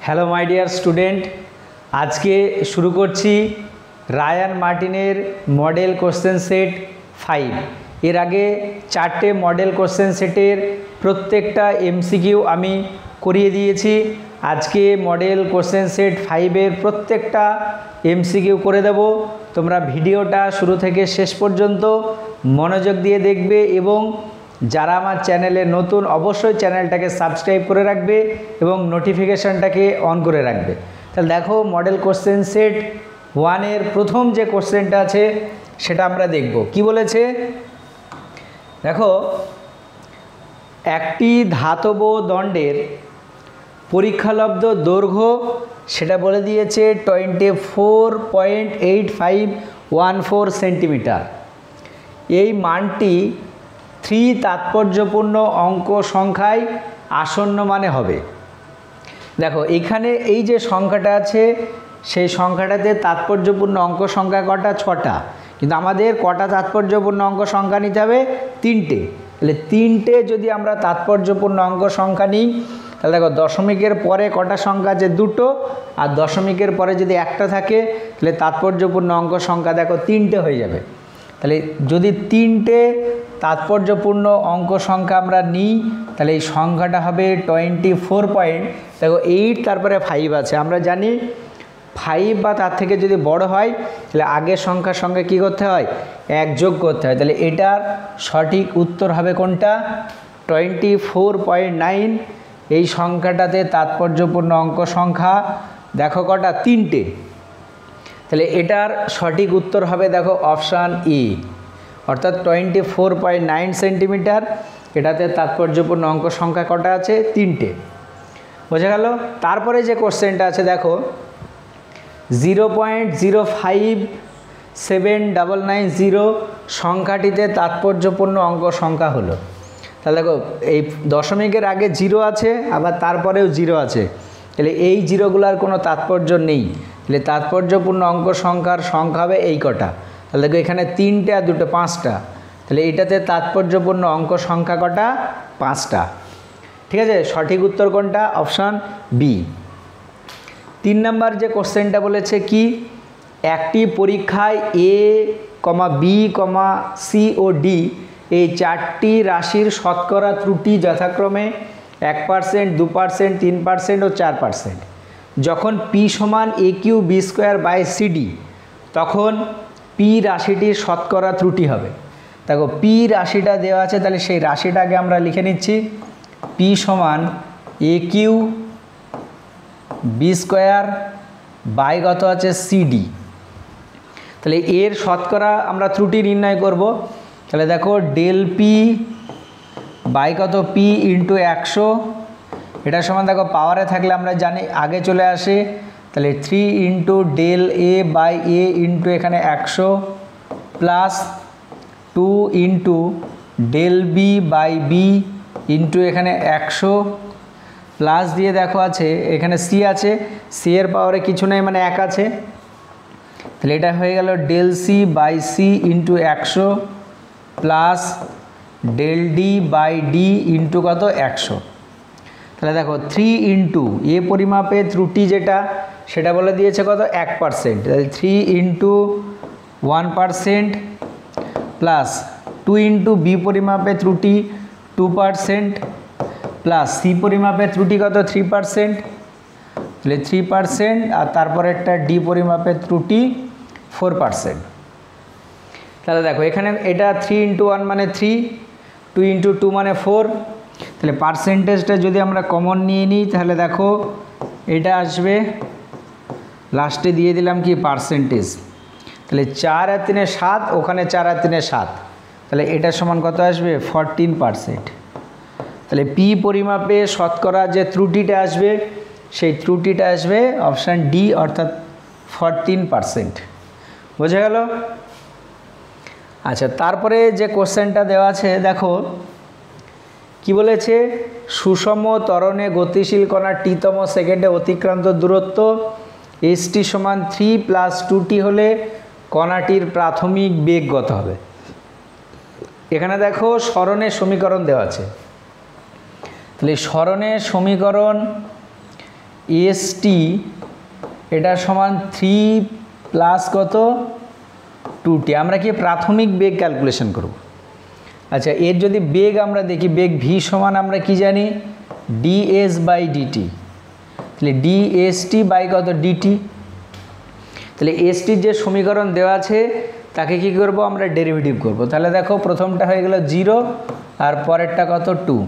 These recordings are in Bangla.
হ্যালো মাই ডিয়ার স্টুডেন্ট, আজকে শুরু করছি রায়ান মার্টিনের মডেল কোশ্চেন সেট 5। এর আগে 4টে মডেল কোশ্চেন সেটের প্রত্যেকটা এমসিকিউ আমি করিয়ে দিয়েছি। আজকে মডেল কোশ্চেন সেট 5-এর প্রত্যেকটা এমসিকিউ করে দেব। তোমরা ভিডিওটা শুরু থেকে শেষ পর্যন্ত মনোযোগ দিয়ে দেখবে এবং যারা আমার চ্যানেলে নতুন অবশ্যই চ্যানেলটাকে সাবস্ক্রাইব করে রাখবে এবং নোটিফিকেশানটাকে অন করে রাখবে। তাহলে দেখো, মডেল কোশ্চেন সেট 1-এর প্রথম যে কোশ্চেনটা আছে সেটা আমরা দেখব। কি বলেছে দেখো, একটি ধাতব দণ্ডের পরীক্ষালব্ধ দৈর্ঘ্য সেটা বলে দিয়েছে 24.8514 সেন্টিমিটার। এই মানটি 3 তাৎপর্যপূর্ণ অঙ্ক সংখ্যায় আসন্ন মানে হবে। দেখো, এখানে এই যে সংখ্যাটা আছে সেই সংখ্যাটাতে তাৎপর্যপূর্ণ অঙ্ক সংখ্যা কটা? 6টা। কিন্তু আমাদের কটা তাৎপর্যপূর্ণ অঙ্ক সংখ্যা নিতে হবে? 3টে। তাহলে 3টে যদি আমরা তাৎপর্যপূর্ণ অঙ্ক সংখ্যা নিই, তাহলে দেখো দশমিকের পরে কটা সংখ্যা আছে? 2টো। আর দশমিকের পরে যদি একটা থাকে তাহলে তাৎপর্যপূর্ণ অঙ্ক সংখ্যা দেখো 3টে হয়ে যাবে। তাহলে যদি 3টে তাৎপর্যপূর্ণ অঙ্ক সংখ্যা আমরা নিই তাহলে এই সংখ্যাটা হবে 24.8, তারপরে 5 আছে। আমরা জানি 5 বা তার থেকে যদি বড় হয় তাহলে আগের সংখ্যার সঙ্গে কী করতে হয়? 1 যোগ করতে হয়। তাহলে এটার সঠিক উত্তর হবে কোনটা? 24.9। এই সংখ্যাটাতে তাৎপর্যপূর্ণ অঙ্ক সংখ্যা দেখো কটা? 3টে। তাহলে এটার সঠিক উত্তর হবে দেখো অপশান ই, অর্থাৎ 24.9 সেন্টিমিটার। এটাতে তাৎপর্যপূর্ণ অঙ্ক সংখ্যা কটা আছে? 3টে। বোঝা গেল? তারপরে যে কোশ্চেনটা আছে দেখো, 0.05790 সংখ্যাটিতে তাৎপর্যপূর্ণ অঙ্ক সংখ্যা হলো। তাহলে দেখো, এই দশমিকের আগে 0 আছে, আবার তারপরেও 0 আছে। তাহলে এই জিরোগুলার কোনো তাৎপর্য নেই। তাহলে তাৎপর্যপূর্ণ অঙ্ক সংখ্যার সংখ্যা হবে এই কটা। তাহলে দেখো, এখানে 3টে আর 2টো 5টা। তাহলে এটাতে তাৎপর্যপূর্ণ অঙ্ক সংখ্যা কটা? 5টা। ঠিক আছে, সঠিক উত্তর কোনটা? Option B. 3 নাম্বার যে কোশ্চেনটা বলেছে কি, একটি পরীক্ষায় এ, বি, সি ও ডি এই 4টি রাশির শতকরা ত্রুটি যথাক্রমে 1%, 2%, 3% ও 4%। যখন পি সমান AQ/B²/CD তখন পি রাশিটির শতকরা ত্রুটি হবে। দেখো, পি রাশিটা দেওয়া আছে, তাহলে সেই রাশিটাকে আমরা লিখে নিচ্ছি। পি সমান AQ/B² কত আছে? CD। তাহলে এর শতকরা আমরা ত্রুটি নির্ণয় করব। তাহলে দেখো, ডেল পি বাই কত? P into 100। এটা সমান দেখো পাওয়ারে থাকলে আমরা জানি আগে চলে আসে। তাহলে 3 into del A by A into এখানে 100 plus 2 into del B by B into এখানে 100 প্লাস দিয়ে দেখো আছে এখানে সি আছে, সি এর পাওয়ারে কিছু নেই মানে 1 আছে। তাহলে এটা হয়ে গেল del C by C into 100 plus del D by D into কত? 100। তাহলে দেখো 3 ইন্টু এ পরিমাপে ত্রুটি যেটা সেটা বলে দিয়েছে কত? 1%। তাহলে 3 ইন্টু 1% প্লাস 2 ইন্টু বি পরিমাপে ত্রুটি 2% প্লাস সি পরিমাপে ত্রুটি কত? 3%। তাহলে 3% আর তারপরে একটা ডি পরিমাপের ত্রুটি 4%। তাহলে দেখো, এখানে এটা 3 ইন্টু 1 মানে 3, 2 ইন্টু 2 মানে 4। তাহলে পার্সেন্টেজটা যদি আমরা কমন নিয়ে নিই তাহলে দেখো এটা আসবে, লাস্টে দিয়ে দিলাম কি? পার্সেন্টেজ। তাহলে 4 আর 3 7, ওখানে 4 আর 3 7। তাহলে এটা সমান কত আসবে? 14%। তাহলে পি পরিমাপে শতকরা যে ত্রুটিটা আসবে সেই ত্রুটিটা আসবে অপশান ডি, অর্থাৎ 14%। বোঝা গেল? আচ্ছা, তারপরে যে কোশ্চেনটা দেওয়া আছে দেখো কি বলেছে, সুষম ত্বরণে গতিশীল কণা টিতম সেকেন্ডে অতিক্রান্ত দূরত্ব ST সমান 3 + 2t হলে কণাটির প্রাথমিক বেগ কত হবে? এখানে দেখো সরণের সমীকরণ দেওয়া আছে। তাহলে সরণের সমীকরণ st এটা সমান 3 প্লাস কত 2t। আমরা কি প্রাথমিক বেগ ক্যালকুলেশন করব। আচ্ছা, এর যদি বেগ আমরা দেখি, বেগ v সমান আমরা কি জানি ds/dt, তাহলে dst বাই কত dt। তাহলে st যে সমীকরণ দেওয়া আছে তাকে কি করব আমরা ডেরিভেটিভ করব। তাহলে দেখো প্রথমটা হয়ে গেল 0 আর পরেরটা কত 2।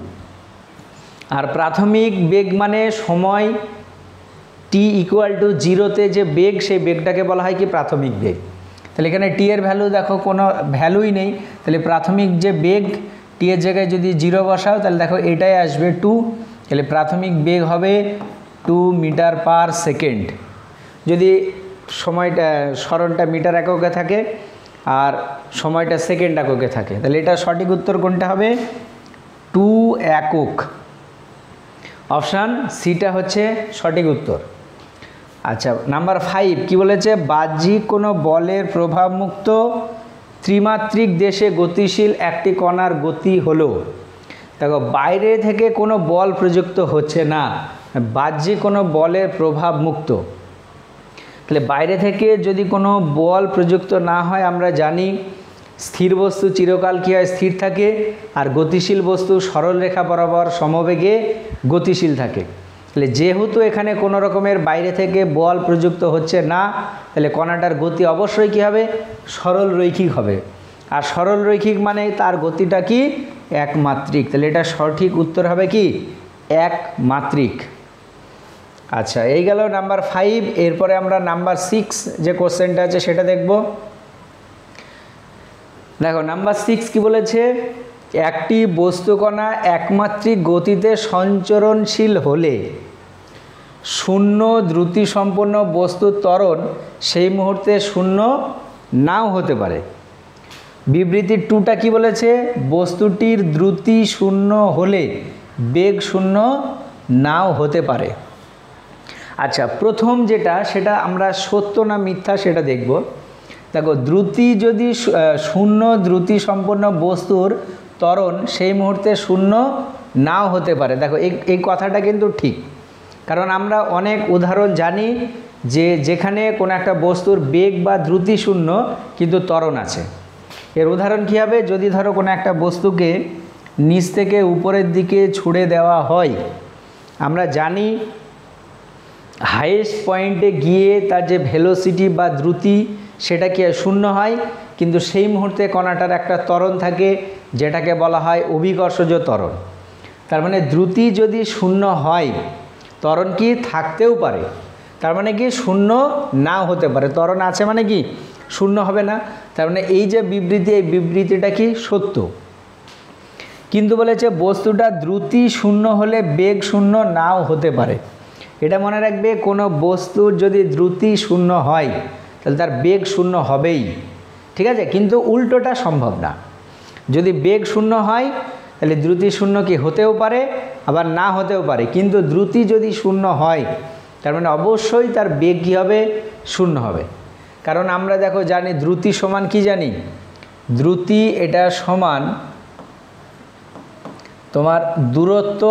আর প্রাথমিক বেগ মানে সময় t = 0-তে যে বেগ, সেই বেগটাকে বলা হয় কি প্রাথমিক বেগ। তাহলে এখানে t এর ভ্যালু দেখো কোনো ভ্যালুই নেই, তাহলে প্রাথমিক যে বেগ t এর জায়গায় যদি 0 বসাও তাহলে দেখো এটাই আসবে 2। তাহলে প্রাথমিক বেগ হবে 2 মিটার পার সেকেন্ড, যদি সময়টা সরণটা মিটার এককে থাকে আর সময়টা সেকেন্ড এককে থাকে। তাহলে এটা সঠিক উত্তর কোনটা হবে 2 একক। অপশান সিটা হচ্ছে সঠিক উত্তর। আচ্ছা, নাম্বার 5 কি বলেছে, বাহ্যিক কোনো বলের প্রভাবমুক্ত ত্রিমাত্রিক দেশে গতিশীল একটি কণার গতি হলো। দেখো বাইরে থেকে কোনো বল প্রযুক্ত হচ্ছে না, বাহ্যিক কোনো বলের প্রভাবমুক্ত। তাহলে বাইরে থেকে যদি কোনো বল প্রযুক্ত না হয়, আমরা জানি স্থির বস্তু চিরকাল কী হয় স্থির থাকে, আর গতিশীল বস্তু সরল রেখা বরাবর সমবেগে গতিশীল থাকে। তাহলে যেহেতু এখানে কোনো রকমের বাইরে থেকে বল প্রযুক্ত হচ্ছে না, তাহলে কণাটার গতি অবশ্যই কী হবে সরল রৈখিক হবে। আর সরল রৈখিক মানে তার গতিটা কি একমাত্রিক। তাহলে এটা সঠিক উত্তর হবে কি একমাত্রিক। আচ্ছা, এই গেল নাম্বার 5। এরপরে আমরা নাম্বার 6 যে কোশ্চেনটা আছে সেটা দেখব। দেখো নাম্বার 6 কি বলেছে, একটি বস্তুকণা একমাত্রিক গতিতে সঞ্চরণশীল হলে শূন্য দ্রুতি সম্পন্ন বস্তুর ত্বরণ সেই মুহূর্তে শূন্য নাও হতে পারে। বিবৃতি 2টা কি বলেছে, বস্তুটির দ্রুতি শূন্য হলে বেগ শূন্য নাও হতে পারে। আচ্ছা, প্রথম যেটা সেটা আমরা সত্য না মিথ্যা সেটা দেখব। দেখো দ্রুতি যদি শূন্য দ্রুতি সম্পন্ন বস্তুর ত্বরণ সেই মুহূর্তে শূন্য নাও হতে পারে। দেখো এই কথাটা কিন্তু ঠিক, কারণ আমরা অনেক উদাহরণ জানি যে যেখানে কোনো একটা বস্তুর বেগ বা দ্রুতি শূন্য কিন্তু ত্বরণ আছে। এর উদাহরণ কী হবে, যদি ধরো কোনো একটা বস্তুকে নিচ থেকে উপরের দিকে ছুড়ে দেওয়া হয়, আমরা জানি হাইয়েস্ট পয়েন্টে গিয়ে তার যে ভেলোসিটি বা দ্রুতি সেটা কি শূন্য হয়, কিন্তু সেই মুহূর্তে কণাটার একটা ত্বরণ থাকে যেটাকে বলা হয় অভিকর্ষজ ত্বরণ। তার মানে দ্রুতি যদি শূন্য হয়, ত্বরণ কি থাকতেও পারে, তার মানে কি শূন্য নাও হতে পারে। ত্বরণ আছে মানে কি শূন্য হবে না। তার মানে এই যে বিবৃতি, এই বিবৃতিটা কি সত্য। কিন্তু বলেছে বস্তুটা দ্রুতি শূন্য হলে বেগ শূন্য নাও হতে পারে। এটা মনে রাখবে, কোনো বস্তুর যদি দ্রুতি শূন্য হয় তাহলে তার বেগ শূন্য হবেই, ঠিক আছে, কিন্তু উল্টোটা সম্ভব না। যদি বেগ শূন্য হয় তাহলে দ্রুতি শূন্য কি হতেও পারে আবার না হতেও পারে, কিন্তু দ্রুতি যদি শূন্য হয় তার মানে অবশ্যই তার বেগ কী হবে শূন্য হবে। কারণ আমরা দেখো জানি দ্রুতি সমান কি জানি, দ্রুতি এটা সমান তোমার দূরত্ব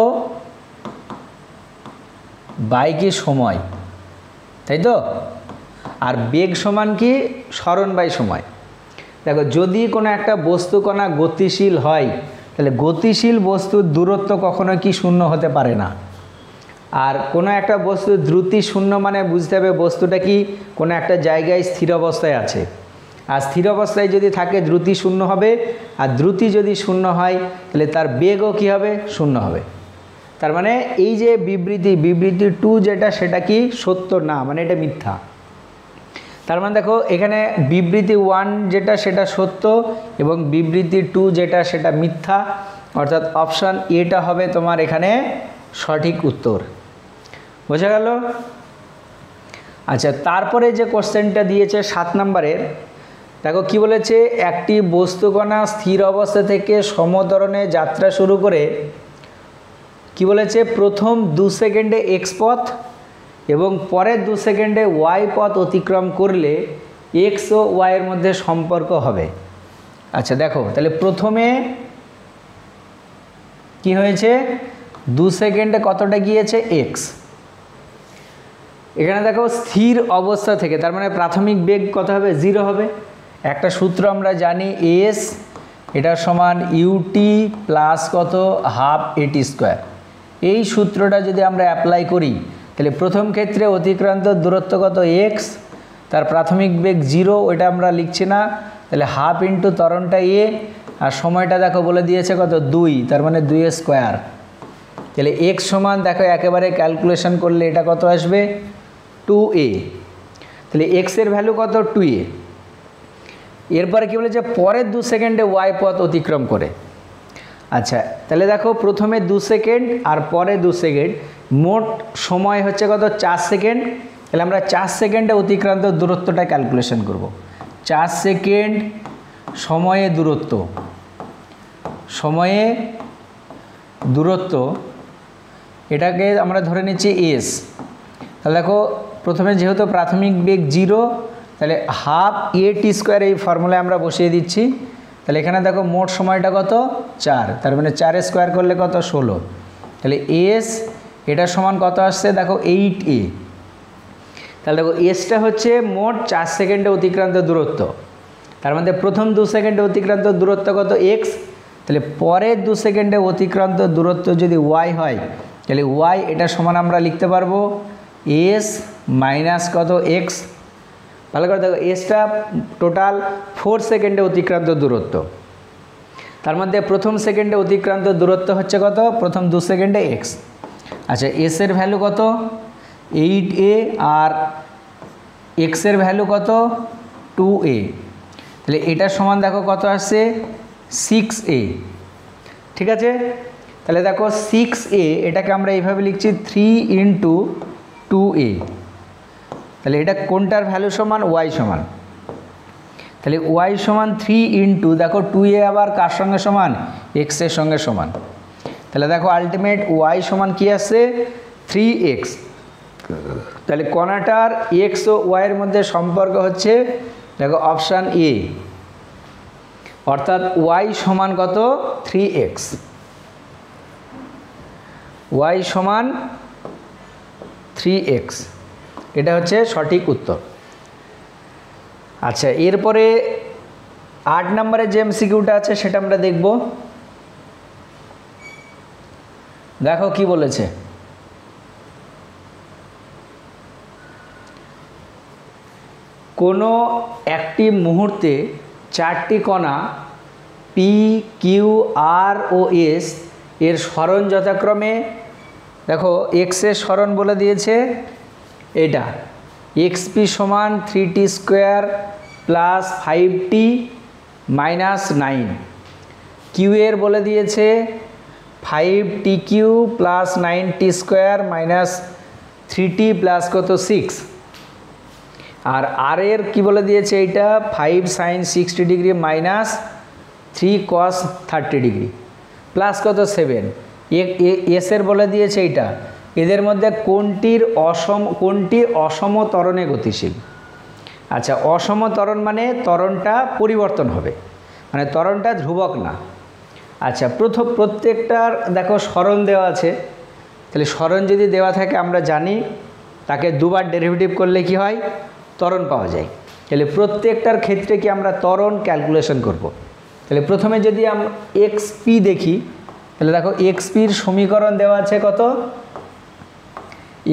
বাই কি সময়, তাই তো, আর বেগ সমান কি সরণ বাই সময়। দেখো যদি কোনো একটা বস্তুকণা গতিশীল হয় তাহলে গতিশীল বস্তুর দূরত্ব কখনো কি শূন্য হতে পারে না। আর কোনো একটা বস্তুর দ্রুতি শূন্য মানে বুঝতে হবে বস্তুটা কি কোনো একটা জায়গায় স্থির অবস্থায় আছে, আর স্থির অবস্থায় যদি থাকে দ্রুতি শূন্য হবে, আর দ্রুতি যদি শূন্য হয় তাহলে তার বেগও কী হবে শূন্য হবে। তার মানে এই যে বিবৃতি 2 যেটা সেটা কি সত্য না, মানে এটা মিথ্যা। তার মানে দেখো এখানে বিবৃতি 1 যেটা সেটা সত্য এবং বিবৃতি 2 যেটা সেটা মিথ্যা, অর্থাৎ অপশান এটা হবে তোমার এখানে সঠিক উত্তর। বোঝা গেল? আচ্ছা, তারপরে যে কোশ্চেনটা দিয়েছে 7 নম্বরের, দেখো কি বলেছে, একটি বস্তুকণা স্থির অবস্থা থেকে সমত্বরণে যাত্রা শুরু করে কি বলেছে, প্রথম 2 সেকেন্ডে এক্স পথ এবং পরের 2 সেকেন্ডে ওয়াই পথ অতিক্রম করলে এক্স ও ওয়াইয়ের মধ্যে সম্পর্ক হবে। আচ্ছা দেখো, তাহলে প্রথমে কি হয়েছে, 2 সেকেন্ডে কতটা গিয়েছে এক্স, এখানে দেখো স্থির অবস্থা থেকে, তার মানে প্রাথমিক বেগ কত হবে? 0 হবে। একটা সূত্র আমরা জানি, এস এটা সমান ইউটি প্লাস কত হাফ এটি স্কোয়ার। এই সূত্রটা যদি আমরা অ্যাপ্লাই করি তাহলে প্রথম ক্ষেত্রে অতিক্রান্ত দূরত্ব কত? এক্স, তার প্রাথমিক বেগ 0, ওইটা আমরা লিখছি না, তাহলে হাফ ইন্টু ত্বরণটা এ, আর সময়টা দেখো বলে দিয়েছে কত? 2, তার মানে 2 স্কোয়ার। তাহলে এক্স সমান দেখো একেবারে ক্যালকুলেশন করলে এটা কত আসবে? 2a। তাহলে এক্সের ভ্যালু কত? 2a। এরপরে কী বলেছে? পরের 2 সেকেন্ডে ওয়াই পথ অতিক্রম করে। আচ্ছা, তাহলে দেখো প্রথমে 2 সেকেন্ড আর পরে 2 সেকেন্ড, মোট সময় হচ্ছে কত? 4 সেকেন্ড। তাহলে আমরা 4 সেকেন্ডে অতিক্রান্ত দূরত্বটা ক্যালকুলেশন করব। 4 সেকেন্ড সময়ে দূরত্ব, সময়ে দূরত্ব এটাকে আমরা ধরে নিচ্ছি এস। তাহলে দেখো প্রথমে যেহেতু প্রাথমিক বেগ 0, তাহলে হাফ এ টি স্কোয়ার এই ফর্মুলায় আমরা বসিয়ে দিচ্ছি। তাহলে এখানে দেখো মোট সময়টা কত? 4, তার মানে 4 স্কোয়ার করলে কত? 16। তাহলে এস এটা সমান কত আসছে? দেখো 8a। তাহলে দেখো এসটা হচ্ছে মোট 4 সেকেন্ডে অতিক্রান্ত দূরত্ব, তার মধ্যে প্রথম 2 সেকেন্ডে অতিক্রান্ত দূরত্ব কত? এক্স। তাহলে পরের 2 সেকেন্ডে অতিক্রান্ত দূরত্ব যদি ওয়াই হয়, তাহলে ওয়াই এটা সমান আমরা লিখতে পারবো এস মাইনাস কত? এক্স। ভালো করে দেখো, এসটা টোটাল 4 সেকেন্ডে অতিক্রান্ত দূরত্ব, তার মধ্যে প্রথম সেকেন্ডে অতিক্রান্ত দূরত্ব হচ্ছে কত? প্রথম 2 সেকেন্ডে এক্স। আচ্ছা, এসের ভ্যালু কত? 8a, আর এক্সের ভ্যালু কত? 2a। তাহলে এটার সমান দেখো কত আসছে? 6a। ঠিক আছে, তাহলে দেখো 6a এটাকে আমরা এইভাবে লিখছি 3 ইন্টু 2a। তাহলে এটা কোনটার ভ্যালু সমান? ওয়াই সমান। তাহলে ওয়াই সমান 3 ইন্টু দেখো 2a আবার কার সঙ্গে সমান? এক্সের সঙ্গে সমান। তাহলে দেখো আলটিমেট ওয়াই সমান কি আসছে? 3x। তাহলে কণাটার এক্স ও ওয়াইয়ের মধ্যে সম্পর্ক হচ্ছে দেখো অপশান এ, অর্থাৎ ওয়াই সমান কত? 3x। ওয়াই সমান 3x, এটা হচ্ছে সঠিক উত্তর। আচ্ছা, এরপরে 8 নম্বরের যে এমসিকিউটা আছে সেটা আমরা দেখব। দেখো কি বলেছে। কোনো একটি মুহূর্তে 4টি কণা পি, কিউ, আর ও এস এর সরণ যথাক্রমে, দেখো এক্সের সরণ বলে দিয়েছে এটা এক্সপি সমান 3t square plus 5t minus 9, Q এর বলে দিয়েছে 5tq plus 9t square minus 3t plus কত? 6, আর আর এর কী বলে দিয়েছে? এইটা 5 sin 60 degree minus 3 cos 30 degree plus কত? 7। এসের বলে দিয়েছে এইটা এদের মধ্যে কোনটি অসম ত্বরণে গতিশীল। আচ্ছা, অসম ত্বরণ মানে ত্বরণটা পরিবর্তন হবে, মানে ত্বরণটা ধ্রুবক না। আচ্ছা, প্রত্যেকটার দেখো সরণ দেওয়া আছে, তাহলে সরণ যদি দেওয়া থাকে আমরা জানি তাকে দুবার ডেরিভেটিভ করলে কি হয়? ত্বরণ পাওয়া যায়। তাহলে প্রত্যেকটার ক্ষেত্রে কি আমরা ত্বরণ ক্যালকুলেশন করব। তাহলে প্রথমে যদি আমরা এক্সপি দেখি, তাহলে দেখো এক্সপির সমীকরণ দেওয়া আছে কত?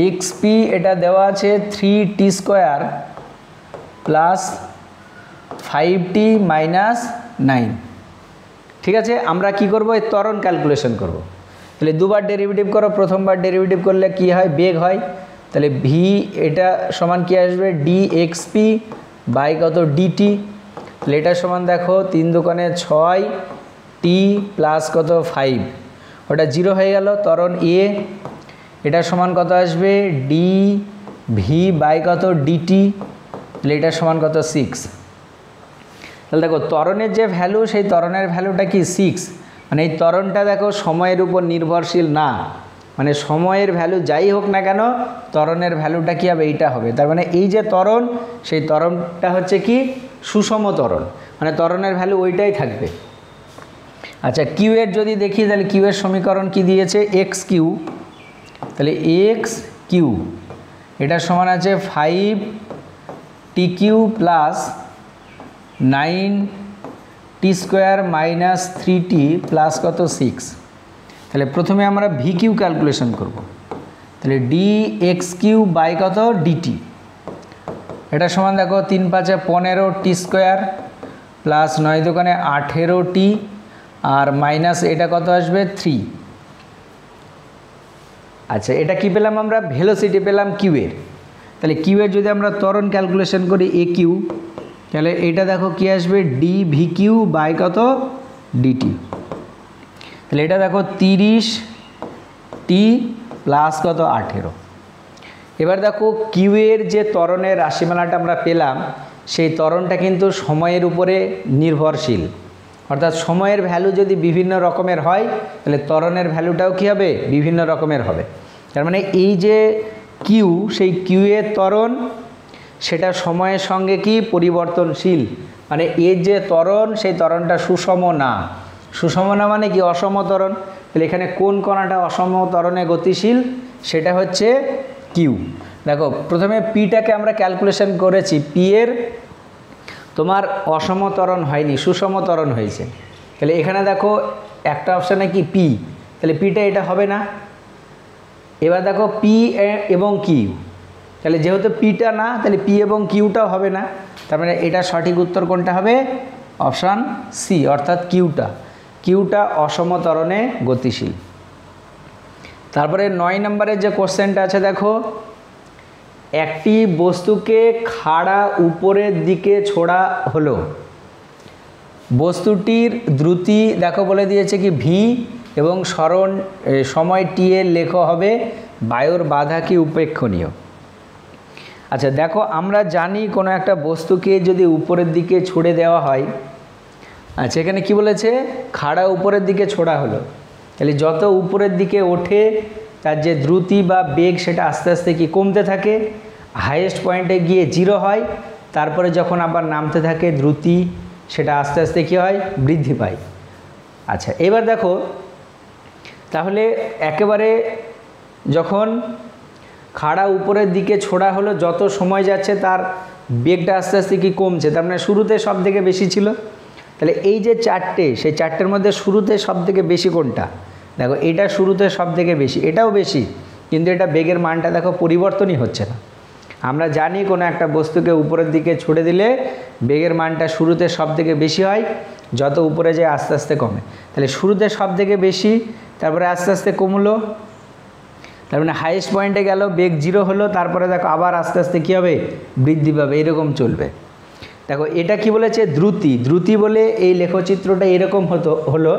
এক্সপি এটা দেওয়া আছে 3t square plus 5t minus 9। ঠিক আছে, আমরা কি করব? এই ত্বরণ ক্যালকুলেশন করব। তাহলে দুবার ডেরিভেটিভ করো, প্রথমবার ডেরিভেটিভ করলে কি হয়? বেগ হয়। তাহলে ভি এটা সমান কি আসবে? ডি এক্সপি বাই কত? ডিটি। তাহলে এটা সমান দেখো 3 দুগুণে 6 টি প্লাস কত? 5, ওটা 0 হয়ে গেল। ত্বরণ এ এটা সমান কত আসবে? ডি ভি বাই কত? ডিটি। তাহলে এটা সমান কত? 6। তাহলে দেখো ত্বরণের যে ভ্যালু, সেই ত্বরণের ভ্যালুটা কি? 6। মানে এই ত্বরণটা দেখো সময়ের উপর নির্ভরশীল না, মানে সময়ের ভ্যালু যাই হোক না কেন ত্বরণের ভ্যালুটা কি হবে? এইটা হবে। তার মানে এই যে ত্বরণ, সেই ত্বরণটা হচ্ছে কি? সুষম ত্বরণ, মানে ত্বরণের ভ্যালু ওইটাই থাকবে। আচ্ছা, কিউ এর যদি দেখি তাহলে কিউ এর সমীকরণ কি দিয়েছে? X Q. তাহলে এক্স কিউ এটা সমান আছে 5 T Q plus 9 T square minus 3t plus কত 6। তাহলে প্রথমে আমরা ভি কিউ ক্যালকুলেশন করব। তাহলে ডি এক্স কিউ বাই কত ডিটি, এটা সমান দেখো 3 5 15 টি স্কোয়ার প্লাস 9 দোকানে 18t আর মাইনাস এটা কত আসবে 3। আচ্ছা, এটা কি পেলাম আমরা? ভেলোসিটি পেলাম কিউ এর। তাহলে কিউ এর যদি আমরা ত্বরণ ক্যালকুলেশন করি এ কিউ, তাহলে এটা দেখো কি আসবে ডি ভি কিউ বাই কত ডিটি। তাহলে এটা দেখো 30t প্লাস কত 18। এবার দেখো কিউ এর যে ত্বরণের রাশিমালাটা আমরা পেলাম, সেই ত্বরণটা কিন্তু সময়ের উপরে নির্ভরশীল। অর্থাৎ সময়ের ভ্যালু যদি বিভিন্ন রকমের হয়, তাহলে ত্বরণের ভ্যালুটাও কী হবে? বিভিন্ন রকমের হবে। তার মানে এই যে কিউ, সেই কিউ এর ত্বরণ সেটা সময়ের সঙ্গে কি পরিবর্তনশীল। মানে এর যে ত্বরণ, সেই ত্বরণটা সুষম না। সুষম না মানে কি? অসম ত্বরণ। তাহলে এখানে কোন কণাটা অসম ত্বরণে গতিশীল? সেটা হচ্ছে কিউ। দেখো প্রথমে পিটাকে আমরা ক্যালকুলেশন করেছি, পি এর তোমার অসম ত্বরণ হয়নি, সুষম ত্বরণ হয়েছে। তাহলে এখানে দেখো একটা অপশানে কি পি, তাহলে পিটা এটা হবে না। এবার দেখো পি এবং কিউ, তাহলে যেহেতু পিটা না, তাহলে পি এবং কিউটাও হবে না। তার মানে এটা সঠিক উত্তর কোনটা হবে? অপশান সি, অর্থাৎ কিউটা অসম ত্বরণে গতিশীল। তারপরে 9 নম্বরের যে কোশ্চেনটা আছে দেখো, একটি বস্তুকে খাড়া উপরের দিকে ছোড়া হলো, বস্তুটির দ্রুতি দেখো বলে দিয়েছে কি ভি এবং সময় টি এর লেখ হবে বায়ুর বাধা কি উপেক্ষণীয়। আচ্ছা দেখো, আমরা জানি কোনো একটা বস্তুকে যদি উপরের দিকে ছুড়ে দেওয়া হয়, আচ্ছা এখানে কি বলেছে? খাড়া উপরের দিকে ছোড়া হলো। তাহলে যত উপরের দিকে ওঠে তার যে দ্রুতি বা বেগ সেটা আস্তে আস্তে কি কমতে থাকে, হাইয়েস্ট পয়েন্টে গিয়ে 0 হয়। তারপরে যখন আবার নামতে থাকে দ্রুতি সেটা আস্তে আস্তে কী হয়? বৃদ্ধি পায়। আচ্ছা এবার দেখো, তাহলে একেবারে যখন খাড়া উপরের দিকে ছোড়া হলো, যত সময় যাচ্ছে তার বেগটা আস্তে আস্তে কি কমছে। তার মানে শুরুতে সব থেকে বেশি ছিল। তাহলে এই যে চারটে, সেই চারটের মধ্যে শুরুতে সব থেকে বেশি কোনটা? দেখো এটা শুরুতে সব থেকে বেশি, এটাও বেশি, কিন্তু এটা বেগের মানটা দেখো পরিবর্তনই হচ্ছে না। আমরা জানি কোনো একটা বস্তুকে উপরের দিকে ছুড়ে দিলে বেগের মানটা শুরুতে সব থেকে বেশি হয়, যত উপরে যায় আস্তে আস্তে কমে। তাহলে শুরুতে সব থেকে বেশি, তারপরে আস্তে আস্তে কমলো, তার মানে হাইয়েস্ট পয়েন্টে গেল, বেগ 0 হলো, তারপরে দেখো আবার আস্তে আস্তে কী হবে? বৃদ্ধি পাবে, এরকম চলবে। দেখো এটা কি বলেছে? দ্রুতি বলে এই লেখচিত্রটা এরকম হলো,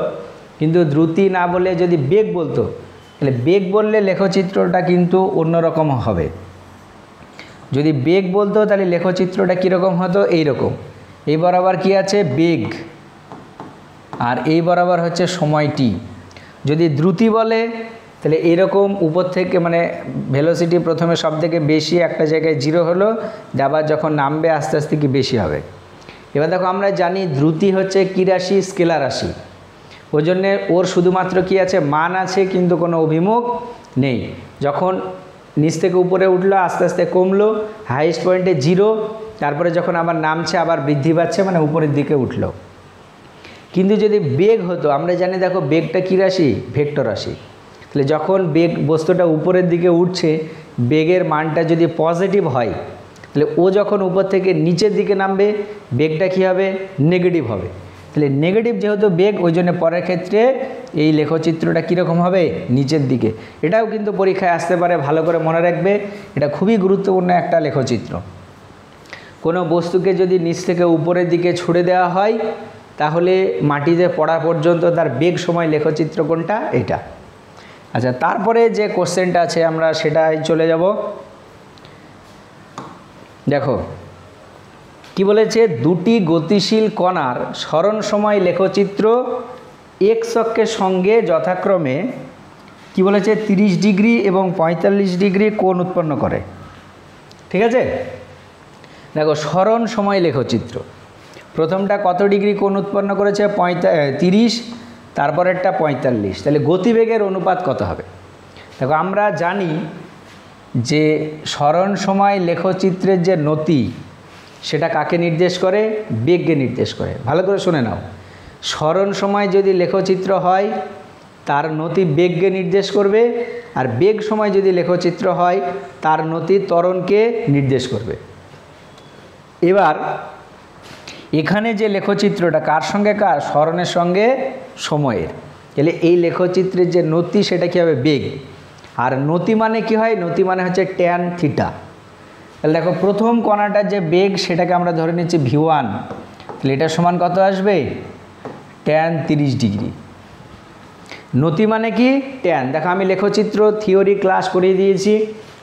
কিন্তু দ্রুতি না বলে যদি বেগ বলতো, তাহলে বেগ বললে লেখচিত্রটা কিন্তু অন্যরকম হবে। যদি বেগ বলতো তাহলে লেখচিত্রটা কীরকম হতো? এইরকম। এই বরাবর কি আছে? বেগ, আর এই বরাবর হচ্ছে সময়টি। যদি দ্রুতি বলে তাহলে এরকম উপর থেকে, মানে ভেলোসিটি প্রথমে সব থেকে বেশি একটা জায়গায় 0 হলো, আবার যখন নামবে আস্তে আস্তে কি বেশি হবে। এবার দেখো আমরা জানি দ্রুতি হচ্ছে কী রাশি? স্কেলার রাশি। ওই জন্যে ওর শুধুমাত্র কি আছে? মান আছে, কিন্তু কোনো অভিমুখ নেই। যখন নিচ থেকে উপরে উঠলো আস্তে আস্তে কমলো, হাইয়েস্ট পয়েন্টে 0, তারপরে যখন আবার নামছে আবার বৃদ্ধি পাচ্ছে, মানে উপরের দিকে উঠলো। কিন্তু যদি বেগ হতো, আমরা জানি দেখো বেগটা কী রাশি? ভেক্টর রাশি। তাহলে যখন বেগ বস্তুটা উপরের দিকে উঠছে, বেগের মানটা যদি পজিটিভ হয়, তাহলে ও যখন উপর থেকে নিচের দিকে নামবে বেগটা কী হবে? নেগেটিভ হবে। তাহলে নেগেটিভ যেহেতু বেগ, ওই জন্য পরের ক্ষেত্রে এই লেখচিত্রটা কীরকম হবে? নিচের দিকে। এটাও কিন্তু পরীক্ষায় আসতে পারে, ভালো করে মনে রাখবে, এটা খুবই গুরুত্বপূর্ণ একটা লেখচিত্র। কোনো বস্তুকে যদি নিচ থেকে উপরের দিকে ছুড়ে দেওয়া হয়, তাহলে মাটিতে পড়া পর্যন্ত তার বেগ সময় লেখচিত্র কোনটা? এটা। আচ্ছা তারপরে যে কোশ্চেনটা আছে আমরা সেটাই চলে যাব। দেখো কি বলেছে? দুটি গতিশীল কণার সরণ সময় লেখচিত্র এক্স অক্ষের সঙ্গে যথাক্রমে কি বলেছে? 30 ডিগ্রি এবং 45 ডিগ্রি কোণ উৎপন্ন করে। ঠিক আছে, দেখো সরণ সময় লেখচিত্র, প্রথমটা কত ডিগ্রি কোণ উৎপন্ন করেছে? 30, তারপরেরটা 45। তাহলে গতিবেগের অনুপাত কত হবে? দেখো আমরা জানি যে সরণ সময় লেখচিত্রের যে নতি সেটা কাকে নির্দেশ করে? বেগকে নির্দেশ করে। ভালো করে শুনে নাও, সরণ সময় যদি লেখচিত্র হয় তার নতি বেগকে নির্দেশ করবে, আর বেগ সময় যদি লেখচিত্র হয় তার নতি ত্বরণকে নির্দেশ করবে। এবার এখানে যে লেখচিত্রটা কার সঙ্গে কার? সরণের সঙ্গে সময়ের। তাহলে এই লেখচিত্রের যে নতি সেটা কী হবে? বেগ। আর নতি মানে কি হয়? নতি মানে হচ্ছে ট্যান থিটা। তাহলে দেখো প্রথম কণাটার যে বেগ সেটাকে আমরা ধরে নিচ্ছি v1, তাহলে এটার সমান কত আসবে? Tan 30 degree. নতি মানে কি? ট্যান। দেখো আমি লেখচিত্র থিওরি ক্লাস করিয়ে দিয়েছি,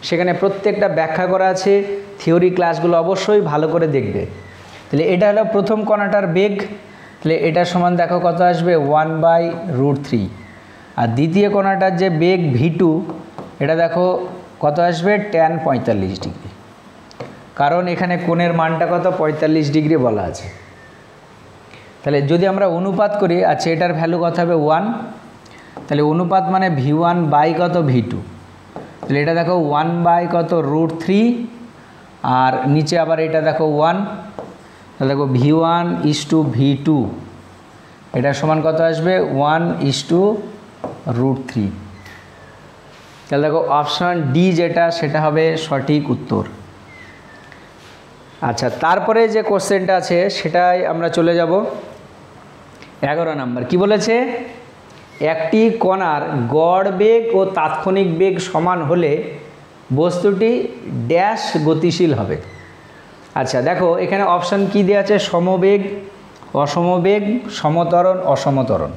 সেখানে প্রত্যেকটা ব্যাখ্যা করা আছে, থিওরি ক্লাসগুলো অবশ্যই ভালো করে দেখবে। তাহলে এটা হলো প্রথম কণাটার বেগ, তাহলে এটার সমান দেখো কত আসবে? 1/√3। আর দ্বিতীয় কণাটার যে বেগ v2, এটা দেখো কত আসবে? Tan 45 degree. কারণ এখানে কোণের মানটা কত? 45 ডিগ্রি বলা আছে। তাহলে যদি আমরা অনুপাত করি, আচ্ছা এটার ভ্যালু কত হবে? 1। তাহলে অনুপাত মানে v1 বাই কত? v2। তাহলে এটা দেখো 1 কত? √3, আর নিচে আবার এটা দেখো 1। তাহলে দেখো v1:v2, এটা সমান কত আসবে? 1:√3। তাহলে দেখো অপশান ডি যেটা সেটা হবে সঠিক উত্তর। আচ্ছা, তারপরে যে কোশ্চেনটা আছে সেটাই আমরা চলে যাব। 11 নম্বর কি বলেছে? একটি কণার গড় বেগ ও তাৎক্ষণিক বেগ সমান হলে বস্তুটি ড্যাশ গতিশীল হবে। আচ্ছা দেখো এখানে অপশান কি দেওয়া আছে? সমবেগ, অসমবেগ, সমত্বরণ, অসমত্বরণ।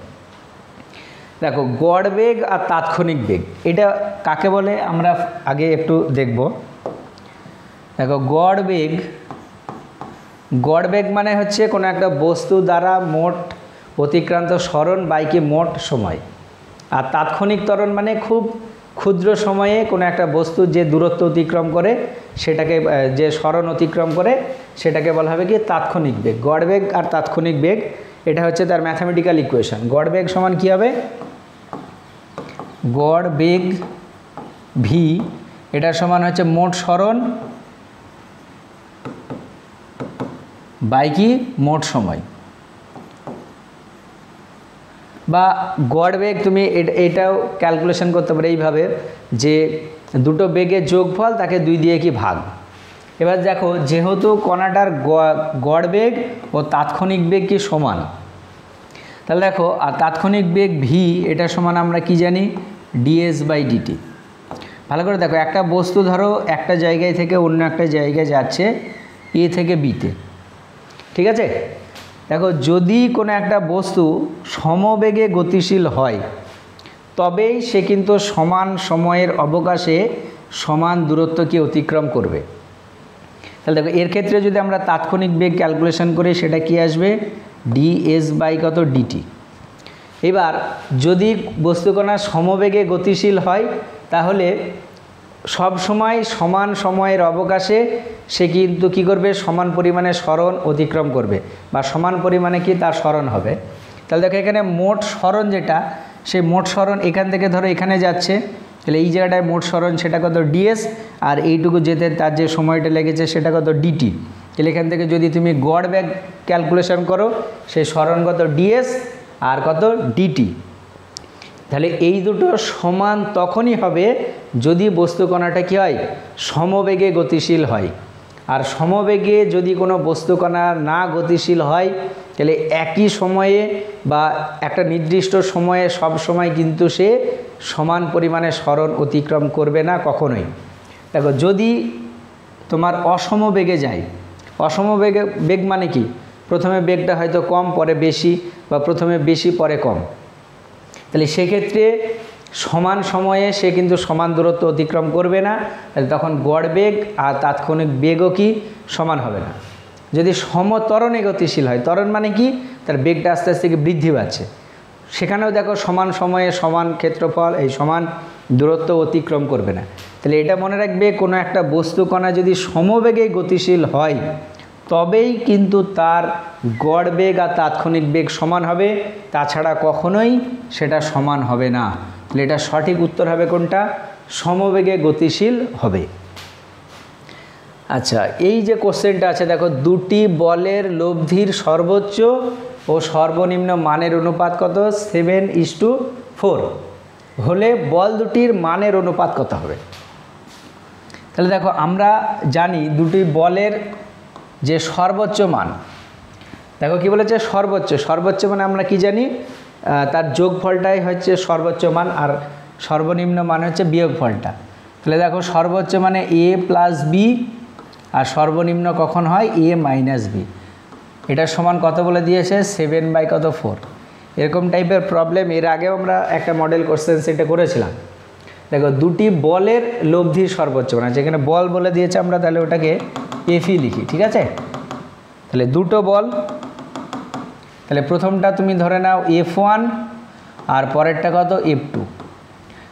দেখো গড় বেগ আর তাৎক্ষণিক বেগ এটা কাকে বলে আমরা আগে একটু দেখব। দেখো গড় বেগ মানে হচ্ছে কোনো একটা বস্তু দ্বারা মোট অতিক্রান্ত সরণ বাই কি মোট সময়। আর তাৎক্ষণিক ত্বরণ মানে খুব ক্ষুদ্র সময়ে কোনো একটা বস্তু যে দূরত্ব অতিক্রম করে সেটাকে, যে সরণ অতিক্রম করে সেটাকে বলা হবে কি? তাৎক্ষণিক বেগ। গড় বেগ আর তাৎক্ষণিক বেগ এটা হচ্ছে তার ম্যাথামেটিক্যাল ইকুয়েশন। গড় বেগ সমান কী হবে? গড় বেগ ভি, এটার সমান হচ্ছে মোট সরণ বাই কি মোট সময়। বা গড় বেগ তুমি এটাও ক্যালকুলেশন করতে পারো এইভাবে যে দুটো বেগের যোগফল তাকে 2 দিয়ে কি ভাগ। এবার দেখো যেহেতু কণাটার গড় বেগ ও তাৎক্ষণিক বেগ কি সমান, তাহলে দেখো আর তাৎক্ষণিক বেগ ভি এটা সমান আমরা কি জানি? ds/dt। ভালো করে দেখো, একটা বস্তু ধরো একটা জায়গায় থেকে অন্য একটা জায়গায় যাচ্ছে এ থেকে বিতে, ঠিক আছে? দেখো যদি কোনো একটা বস্তু সমবেগে গতিশীল হয় তবেই সে কিন্তু সমান সময়ের অবকাশে সমান দূরত্বকে অতিক্রম করবে। তাহলে দেখো এর ক্ষেত্রে যদি আমরা তাৎক্ষণিক বেগ ক্যালকুলেশন করি সেটা কি আসবে? ds/কত? dt। এবার যদি বস্তুকণা সমবেগে গতিশীল হয় তাহলে সব সময় সমান সময়ের অবকাশে সে কিন্তু কী করবে? সমান পরিমাণে সরণ অতিক্রম করবে বা সমান পরিমাণে কি তার সরণ হবে। তাহলে দেখো এখানে মোট সরণ যেটা, সেই মোট সরণ এখান থেকে ধরো এখানে যাচ্ছে, তাহলে এই জায়গাটায় মোট সরণ সেটা কত? ds, আর এইটুকু যেতে তার যে সময়টা লেগেছে সেটা কত? dt। তাহলে এখান থেকে যদি তুমি গড় বেগ ক্যালকুলেশন করো সেই সরণ কত? ds আর কত? dt। তাহলে এই দুটো সমান তখনই হবে যদি বস্তুকণাটা কী হয়? সমবেগে গতিশীল হয়। আর সমবেগে যদি কোনো বস্তুকণা না গতিশীল হয় তাহলে একই সময়ে বা একটা নির্দিষ্ট সময়ে সব সময় কিন্তু সে সমান পরিমাণে সরণ অতিক্রম করবে না কখনোই। দেখো যদি তোমার অসমবেগে যায়, বেগ মানে কি? প্রথমে বেগটা হয়তো কম পরে বেশি, বা প্রথমে বেশি পরে কম। তাহলে সেক্ষেত্রে সমান সময়ে সে কিন্তু সমান দূরত্ব অতিক্রম করবে না, তখন গড় বেগ আর তাৎক্ষণিক বেগও কি সমান হবে না। যদি সমত্বরণে গতিশীল হয়, ত্বরণ মানে কি? তার বেগটা আস্তে আস্তে বৃদ্ধি পাচ্ছে, সেখানেও দেখো সমান সময়ে সমান ক্ষেত্রফল এই সমান দূরত্ব অতিক্রম করবে না। তাহলে এটা মনে রাখবে, কোনো একটা বস্তুকণা যদি সমবেগে গতিশীল হয় তবেই কিন্তু তার গড় বেগ আর তাৎক্ষণিক বেগ সমান হবে, তাছাড়া কখনোই সেটা সমান হবে না। তাহলে এটা সঠিক উত্তর হবে কোনটা? সমবেগে গতিশীল হবে। আচ্ছা, এই যে কোশ্চেনটা আছে দেখো, দুটি বলের লব্ধির সর্বোচ্চ ও সর্বনিম্ন মানের অনুপাত কত? 7:4 হলে বল দুটির মানের অনুপাত কত হবে? তাহলে দেখো, আমরা জানি দুটি বলের যে সর্বোচ্চ মান, দেখো কি বলেছে সর্বোচ্চ মানে আমরা কি জানি, তার যোগফলটাই হচ্ছে সর্বোচ্চ মান, আর সর্বনিম্ন মান হচ্ছে বিয়োগফলটা। তাহলে দেখো সর্বোচ্চ মানে a প্লাস বি, আর সর্বনিম্ন কখন হয় a মাইনাস বি। এটার সমান কত বলে দিয়েছে? 7/4। এরকম টাইপের প্রবলেম এর আগেও আমরা একটা মডেল কোশ্চেন সেটা করেছিলাম। দেখো, দুটি বলের লব্ধির সর্বোচ্চ মান, যেখানে বল বলে দিয়েছে আমরা, তাহলে ওটাকে এফই লিখি, ঠিক আছে? তাহলে দুটো বল, তাহলে প্রথমটা তুমি ধরে নাও F1 আর পরেরটা কত? F2।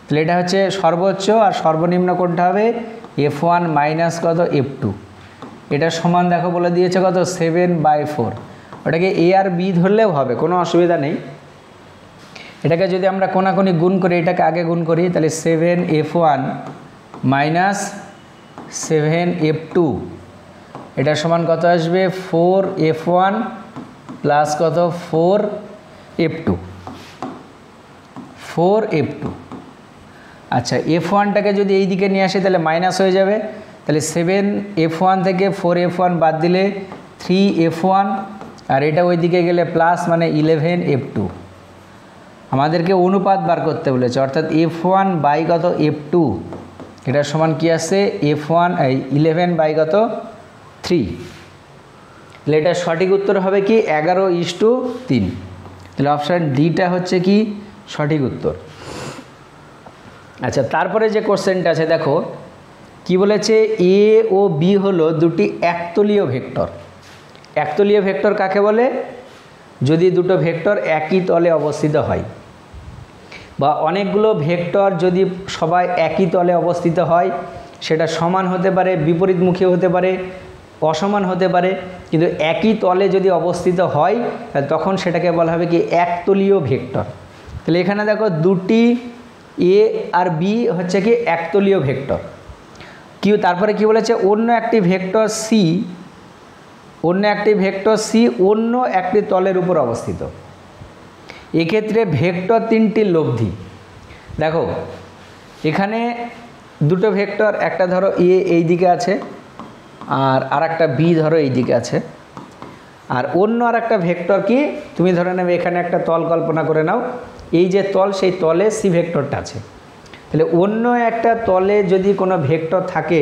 তাহলে এটা হচ্ছে সর্বোচ্চ, আর সর্বনিম্ন কোনটা হবে? F1 মাইনাস কত? F2। এটার সমান দেখো বলে দিয়েছে কত? 7/4। ওটাকে এ আর বি ধরলেও হবে, কোনো অসুবিধা নেই। এটাকে যদি আমরা কোনাকুনি গুণ করি, এটাকে আগে গুণ করি, তাহলে 7F1 মাইনাস 7F2, এটার সমান কত আসবে? 4F1 প্লাস কত? 4F2। আচ্ছা, F1টাকে যদি এই দিকে নিয়ে আসে তাহলে মাইনাস হয়ে যাবে। তাহলে 7F1 থেকে 4F1 বাদ দিলে 3F1, আর এটা ওই দিকে গেলে প্লাস, মানে 11F2। আমাদেরকে অনুপাত বার করতে বলেছে, অর্থাৎ F1 বাই কত? F2, এটার সমান কি আসছে? F1 11 বাই কত? 3। তাহলে এটার সঠিক উত্তর হবে কি? 11:3। তাহলে অপশান ডিটা হচ্ছে কি সঠিক উত্তর। আচ্ছা, তারপরে যে কোশ্চেনটা আছে দেখো কি বলেছে, এ ও বি হলো দুটি একতলীয় ভেক্টর। একতলীয় ভেক্টর কাকে বলে? যদি দুটো ভেক্টর একই তলে অবস্থিত হয়, বা অনেকগুলো ভেক্টর যদি সবাই একই তলে অবস্থিত হয়, সেটা সমান হতে পারে, বিপরীতমুখী হতে পারে, অসমান হতে পারে, কিন্তু একই তলে যদি অবস্থিত হয় তখন সেটাকে বলা হবে কি? একতলীয় ভেক্টর। তাহলে এখানে দেখো দুটি এ আর বি হচ্ছে কি একতলীয় ভেক্টর। তারপরে কি বলেছে? অন্য একটি ভেক্টর সি অন্য একটি তলের উপর অবস্থিত। এক্ষেত্রে ভেক্টর তিনটির লব্ধি। দেখো এখানে দুটো ভেক্টর, একটা ধরো এ এই দিকে আছে, আর একটা বি ধরো এই দিকে আছে, আর অন্য আর একটা ভেক্টর কি তুমি ধরে নেবে এখানে একটা তল কল্পনা করে নাও, এই যে তল, সেই তলে সি ভেক্টরটা আছে। তাহলে অন্য একটা তলে যদি কোনো ভেক্টর থাকে,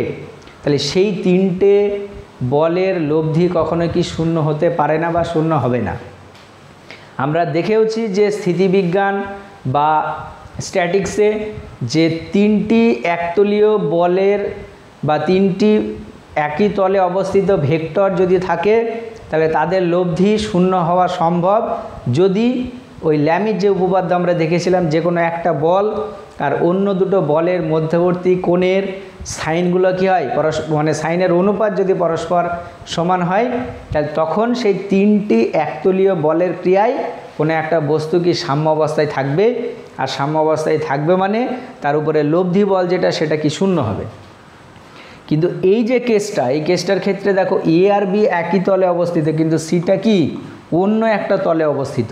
তাহলে সেই তিনটে বলের লব্ধি কখনো কি শূন্য হতে পারে না বা শূন্য হবে না। আমরা দেখেওছি যে স্থিতিবিজ্ঞান বা স্ট্যাটিক্সে যে তিনটি একতলীয় বলের বা তিনটি একই তলে অবস্থিত ভেক্টর যদি থাকে, তাহলে তাদের লব্ধি শূন্য হওয়া সম্ভব যদি ওই ল্যামির যে উপপাদ্য আমরা দেখেছিলাম, যে কোনো একটা বল আর অন্য দুটো বলের মধ্যবর্তী কোণের সাইনগুলো কী হয়, মানে সাইনের অনুপাত যদি পরস্পর সমান হয়, তাহলে তখন সেই তিনটি একতলীয় বলের ক্রিয়ায় কোনো একটা বস্তু কি সাম্য অবস্থায় থাকবে, আর সাম্য অবস্থায় থাকবে মানে তার উপরে লব্ধি বল যেটা, সেটা কি শূন্য হবে। কিন্তু এই যে কেসটা, এই কেসটার ক্ষেত্রে দেখো এ আর বি একই তলে অবস্থিত, কিন্তু সিটা কি অন্য একটা তলে অবস্থিত।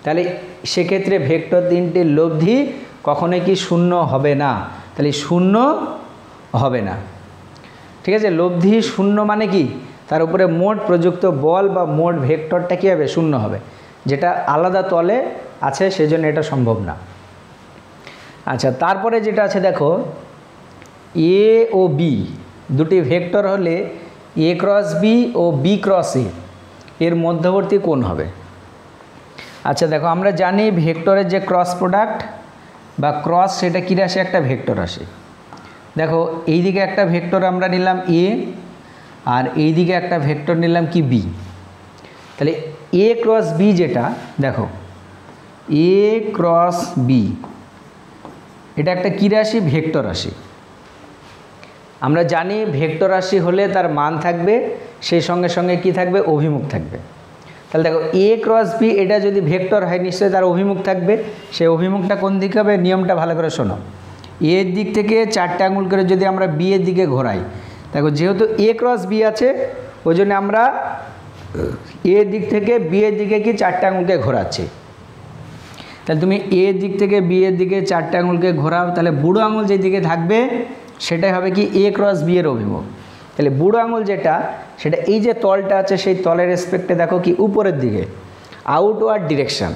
তাহলে সেক্ষেত্রে ভেক্টর তিনটির লব্ধি কখনোই কি শূন্য হবে না। তাহলে শূন্য হবে না, ঠিক আছে। লব্ধি শূন্য মানে কি, তার উপরে মোট প্রযুক্ত বল বা মোট ভেক্টরটা কী হবে? শূন্য হবে, যেটা আলাদা তলে আছে, সেজন্য এটা সম্ভব না। আচ্ছা, তারপরে যেটা আছে দেখো, এ ও বি দুটি ভেক্টর হলে এ ক্রস বি ও বি ক্রস এ এর মধ্যবর্তী কোণ হবে। আচ্ছা দেখো, আমরা জানি ভেক্টরের যে ক্রস প্রোডাক্ট বা ক্রস, সেটা কী রাশি? একটা ভেক্টর রাশি। দেখো এইদিকে একটা ভেক্টর আমরা নিলাম এ, আর এইদিকে একটা ভেক্টর নিলাম কি বি। তাহলে এ ক্রস বি যেটা, দেখো এ ক্রস বি এটা একটা কী রাশি? ভেক্টর রাশি। আমরা জানি ভেক্টর রাশি হলে তার মান থাকবে, সেই সঙ্গে সঙ্গে কি থাকবে? অভিমুখ থাকবে। তাহলে দেখো এ ক্রস বি এটা যদি ভেক্টর হয়, নিশ্চয়ই তার অভিমুখ থাকবে। সেই অভিমুখটা কোন দিকে হবে? নিয়মটা ভালো করে শোনো। এর দিক থেকে 4টে আঙুল করে যদি আমরা বি এর দিকে ঘোরাই, দেখো যেহেতু এ ক্রস বি আছে ওই জন্য আমরা এর দিক থেকে বি এর দিকে কি 4টে আঙুলকে ঘোরাচ্ছি। তাহলে তুমি এ দিক থেকে বি এর দিকে 4টে আঙুলকে ঘোরাও, তাহলে বুড়ো আঙুল যেদিকে থাকবে সেটাই হবে কি এ ক্রস বি এর অভিমুখ। তাহলে বুড়ো আঙুল যেটা সেটা এই যে তলটা আছে সেই তলের রেসপেক্টে দেখো কি উপরের দিকে, আউটওয়ার্ড ডিরেকশান।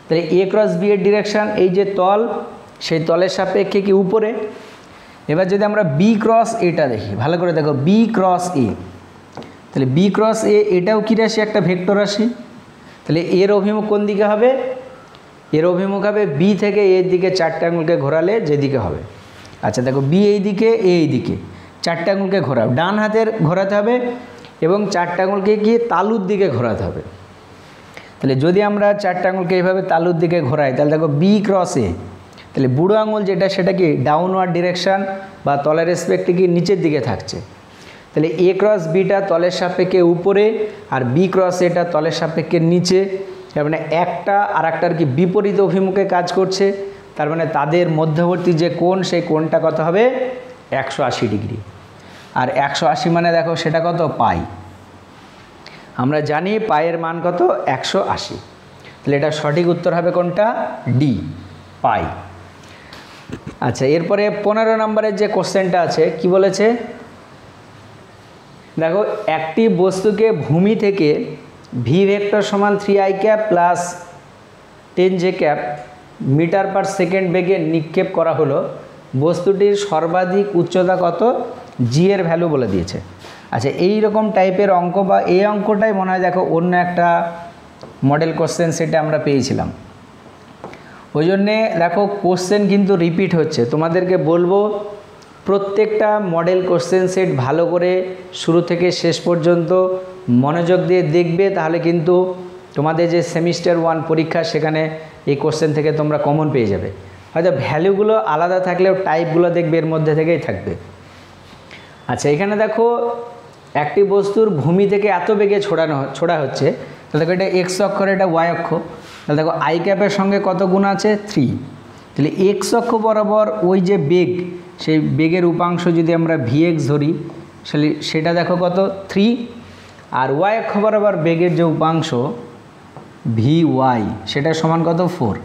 তাহলে এ ক্রস বি এর ডিরেকশান এই যে তল, সেই তলের সাপেক্ষে কি উপরে। এবার যদি আমরা বি ক্রস এটা দেখি, ভালো করে দেখো বি ক্রস এ, তাহলে বি ক্রস এ এটাও কী রাশি? একটা ভেক্টর রাশি। তাহলে এর অভিমুখ কোন দিকে হবে? এর অভিমুখ হবে বি থেকে এর দিকে 4টে আঙুলকে ঘোরালে যেদিকে হবে। আচ্ছা দেখো বি এই দিকে, এ এই দিকে, 4টে আঙুলকে ঘোরাও, ডান হাতের ঘোরাতে হবে এবং 4টে আঙুলকে কি তালুর দিকে ঘোরাতে হবে। তাহলে যদি আমরা 4টে আঙুলকে এইভাবে তালুর দিকে ঘোরাই তাহলে দেখো বি ক্রস এ, তাহলে বুড়ো আঙুল যেটা সেটা কি ডাউনওয়ার্ড ডিরেকশান বা তলের রেসপেক্টে কি নিচের দিকে থাকছে। তাহলে এ ক্রস বিটা তলের সাপেক্ষে উপরে আর বি ক্রস এটা তলের সাপেক্ষে নিচে, তার মানে একটা আর একটার কি বিপরীত অভিমুখে কাজ করছে। তার মানে তাদের মধ্যবর্তী যে কোণ সেই কোণটা কত হবে? 180 ডিগ্রি। আর 180 মানে দেখো সেটা কত? পাই। আমরা জানি পায়ের মান কত? 180। তাহলে এটা সঠিক উত্তর হবে কোনটা? ডি, পাই। আচ্ছা এরপরে 15 নম্বরের যে কোশ্চেনটা আছে কি বলেছে দেখো, একটি বস্তুকে ভূমি থেকে ভি ভেক্টর সমান 3i cap plus 10j cap metre per second বেগে নিক্ষেপ করা হলো, বস্তুটির সর্বাধিক উচ্চতা কত? জি এর ভ্যালু বলে দিয়েছে। আচ্ছা এই রকম টাইপের অঙ্ক বা এই অঙ্কটাই মনে হয় দেখো অন্য একটা মডেল কোশ্চেন সেটে আমরা পেয়েছিলাম। ওই জন্যে দেখো কোশ্চেন কিন্তু রিপিট হচ্ছে। তোমাদেরকে বলবো প্রত্যেকটা মডেল কোশ্চেন সেট ভালো করে শুরু থেকে শেষ পর্যন্ত মনোযোগ দিয়ে দেখবে, তাহলে কিন্তু তোমাদের যে সেমিস্টার 1 পরীক্ষা সেখানে এই কোশ্চেন থেকে তোমরা কমন পেয়ে যাবে। হয়তো ভ্যালুগুলো আলাদা থাকলেও টাইপগুলো দেখবে এর মধ্যে থেকেই থাকবে। আচ্ছা এখানে দেখো একটি বস্তুর ভূমি থেকে এত বেগে ছোড়া হচ্ছে, তাহলে দেখো এটা এক্স অক্ষ আর এটা ওয়াই অক্ষ। তাহলে দেখো আই ক্যাপের সঙ্গে কত গুণ আছে? 3। তাহলে এক্স অক্ষ বরাবর ওই যে বেগ, সেই বেগের উপাংশ যদি আমরা ভিএক্স ধরি সেটা দেখো কত? 3। আর ওয়াই অক্ষ বরাবর বেগের যে উপাংশ ভি ওয়াই সেটা সমান কত? 4।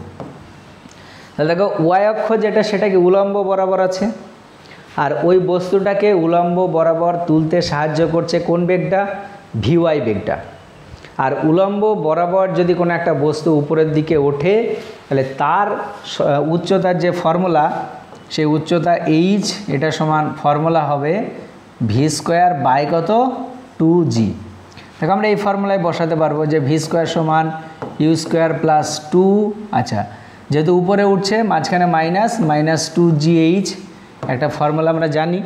তাহলে দেখো ওয়াই অক্ষ যেটা সেটা কি উলম্ব বরাবর আছে, আর ওই বস্তুটাকে উলম্ব বরাবর তুলতে সাহায্য করছে কোন বেগটা? V Y বেগটা। আর উলম্ব বরাবর যদি কোনো একটা বস্তু উপরের দিকে ওঠে তাহলে তার উচ্চতার যে ফর্মুলা, সেই উচ্চতা এইচ, এটা সমান ফর্মুলা হবে ভি স্কোয়ার বাই কত? 2g। দেখো আমরা এই ফর্মুলায় বসাতে পারবো যে ভি স্কোয়ার সমান ইউ স্কোয়ার প্লাস 2। আচ্ছা যেহেতু উপরে উঠছে মাঝখানে মাইনাস 2gh একটা ফর্মুলা আমরা জানি।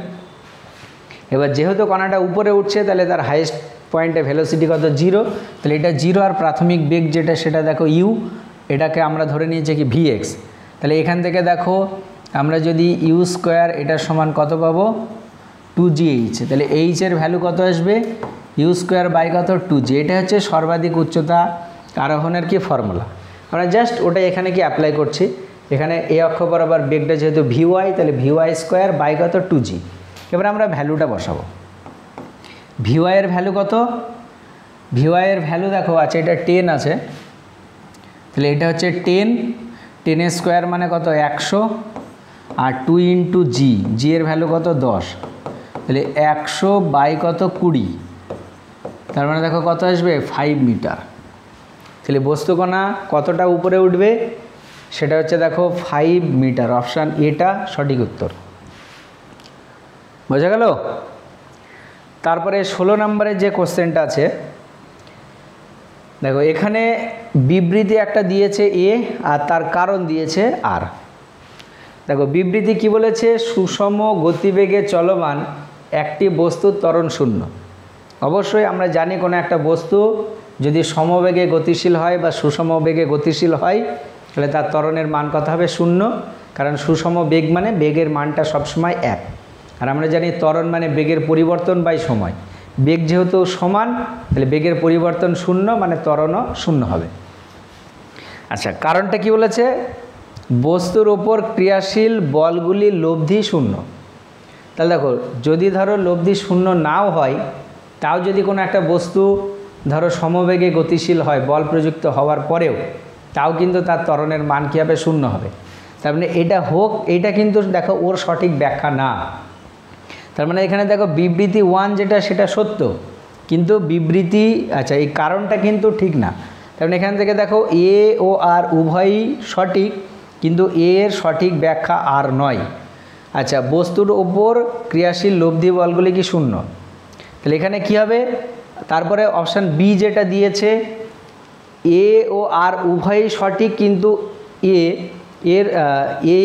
এবার যেহেতু কণাটা উপরে উঠছে তাহলে তার হাইয়েস্ট পয়েন্টে ভেলোসিটি কত? 0। তাহলে এটা 0 আর প্রাথমিক বেগ যেটা সেটা দেখো ইউ, এটাকে আমরা ধরে নিয়েছি কি ভিএক্স। তাহলে এখান থেকে দেখো আমরা যদি ইউ স্কোয়ার এটার সমান কত পাবো? 2gh। তাহলে এইচের ভ্যালু কত আসবে? ইউ স্কোয়ার বাই কত? 2g। এটা হচ্ছে সর্বাধিক উচ্চতা আরোহণের কি ফর্মুলা। আমরা জাস্ট ওটা এখানে কি অ্যাপ্লাই করছি। এখানে এ অক্ষ বরাবর বেগটা যেহেতু ভি ওয়াই, তাহলে ভি ওয়াই স্কোয়ার বাই কত? 2g। এবার আমরা ভ্যালুটা বসাবো। ভি ওয়াইয়ের ভ্যালু কত? ভি ওয়াইয়ের ভ্যালু দেখো আছে এটা 10 আছে, তাহলে এটা হচ্ছে 10 স্কোয়ার মানে কত? 100 আর 2 ইন্টু জি, জি এর ভ্যালু কত? 10। তাহলে 100 বাই কত? 20, তার মানে দেখো কত আসবে? 5 মিটার। তাহলে বস্তুকণা কতটা উপরে উঠবে সেটা হচ্ছে দেখো 5 মিটার। অপশান এটা সঠিক উত্তর। বোঝা গেল? তারপরে 16 নম্বরের যে কোশ্চেনটা আছে দেখো, এখানে বিবৃতি একটা দিয়েছে এ আর তার কারণ দিয়েছে আর। দেখো বিবৃতি কি বলেছে? সুষম গতিবেগে চলমান একটি বস্তুর ত্বরণ শূন্য। অবশ্যই আমরা জানি কোনো একটা বস্তু যদি সমবেগে গতিশীল হয় বা সুষম বেগে গতিশীল হয় তাহলে তার ত্বরণের মান কত হবে? 0। কারণ সুষম বেগ মানে বেগের মানটা সবসময় 1। আর আমরা জানি ত্বরণ মানে বেগের পরিবর্তন বাই সময়। বেগ যেহেতু সমান তাহলে বেগের পরিবর্তন 0 মানে ত্বরণও 0 হবে। আচ্ছা কারণটা কি বলেছে? বস্তুর ওপর ক্রিয়াশীল বলগুলি লব্ধি শূন্য। তাহলে দেখো, যদি ধরো লব্ধি শূন্য নাও হয়, তাও যদি কোনো একটা বস্তু ধরো সমবেগে গতিশীল হয় বল প্রযুক্ত হওয়ার পরেও, তাও কিন্তু তার ত্বরণের মান কী হবে? শূন্য হবে। তার মানে এটা হোক, এইটা কিন্তু দেখো ওর সঠিক ব্যাখ্যা না। তার মানে এখানে দেখো বিবৃতি 1 যেটা সেটা সত্য, কিন্তু বিবৃতি আচ্ছা এই কারণটা কিন্তু ঠিক না। তার মানে এখান থেকে দেখো এ ও আর উভয়ই সঠিক, কিন্তু এর সঠিক ব্যাখ্যা আর নয়। আচ্ছা, বস্তুর ওপর ক্রিয়াশীল লব্ধি বলগুলি কি শূন্য? তাহলে এখানে কি হবে? তারপরে অপশান বি যেটা দিয়েছে, এ ও আর উভয়ই সঠিক, কিন্তু